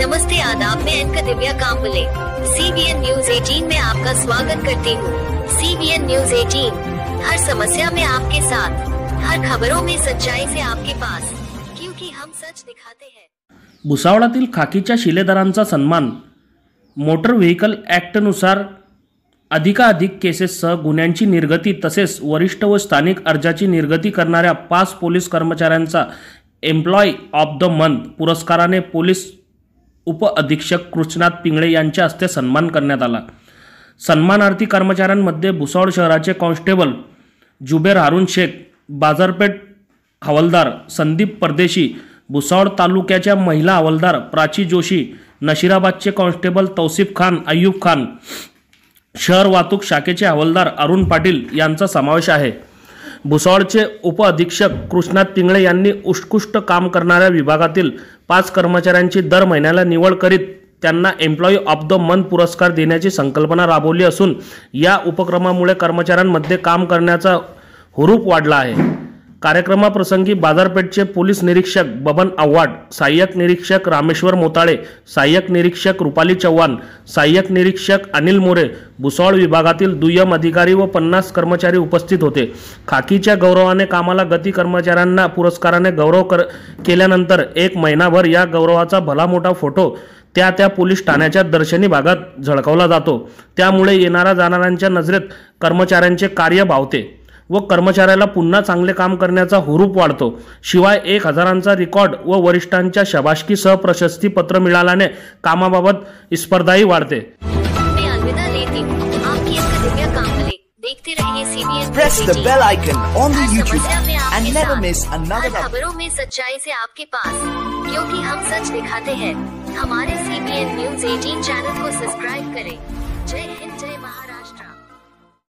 नमस्ते आदाब, मैं एंकर दिव्या Kamble CBN news 18 में आपका स्वागत करती हूँ। CBN न्यूज 18 हर समस्या में आपके साथ, हर खबरों में सच्चाई से आपके पास, क्योंकि हम सच दिखाते हैं। भुसावळातील खाकीच्या शिलेदारांचा सन्मान। मोटर व्हेकल ॲक्टनुसार अधिकाधिक केसेससह गुन्ह्यांची निर्गती तसेच वरिष्ठ व स्थानिक अर्जाची निर्गती करणाऱ्या 5 पोलीस कर्मचाऱ्यांचा एम्प्लॉई ऑफ द मंथ पुरस्काराने पोलीस उपअधीक्षक कृष्णात पिंगळे यांच्या हस्ते सन्मान करण्यात आला। सन्मानार्थी कर्मचाऱ्यांमध्ये भुसावळ शहराचे कॉन्स्टेबल जुबेर हारून शेख, बाजारपेठ हवालदार संदीप परदेशी, भुसावळ तालुक्याच्या महिला हवालदार प्राची जोशी, नशिराबादचे कॉन्स्टेबल तौसिफ खान अय्यूब खान, शहर वाहतूक शाखेचे हवालदार अरुण पाटील यांचा समावेश आहे। भुसावळचे उपअधीक्षक कृष्णात पिंगळे यांनी उत्कृष्ट काम करणाऱ्या विभागातील 5 कर्मचाऱ्यांची दर महिन्याला निवड करीत त्यांना एम्प्लॉई ऑफ द मंथ पुरस्कार देण्याची संकल्पना राबवली असून या उपक्रमामुळे कर्मचाऱ्यांमध्ये काम करण्याचा हुरूप वाढला आहे। कार्यक्रमाप्रसंगी बाजारपेठचे पोलीस निरीक्षक बबन आव्हाड, सहाय्यक निरीक्षक रामेश्वर मोताळे, सहाय्यक निरीक्षक रुपाली चव्हाण, सहाय्यक निरीक्षक अनिल मोरे, भुसावळ विभागातील दुय्यम अधिकारी व 50 कर्मचारी उपस्थित होते। खाकीच्या गौरवाने कामाला गती कर्मचाऱ्यांना पुरस्काराने गौरव केल्यानंतर 1 महिनाभर या गौरवाचा भला मोठा फोटो त्या पोलीस ठाण्याच्या दर्शनी भागात झळकवला जातो। त्यामुळे येणाऱ्या जाणाऱ्यांच्या नजरेत कर्मचाऱ्यांचे कार्य भावते व कर्मचाऱ्याला पुन्हा चांगले काम करण्याचा हुरूप वाढतो। शिवाय 1000चा रेकॉर्ड व वरिष्ठांच्या शाबासकीसह प्रशस्ती पत्र मिळाल्याने कामाबाबत स्पर्धाही वाढते। मैं अलविदा लेती हूँ, आपकी एंकर दिव्या कांबले। देखते रहिए CBN। Press the bell icon on the her YouTube समस्या में app आपके and never साथ, miss another हर खबरों में सच्चाई से आपके पास, क्योंकि हम सच दिखाते हैं। हमारे CBN न्यूज 18 चैनल को सब्सक्राइब करें। जय हिंद, जय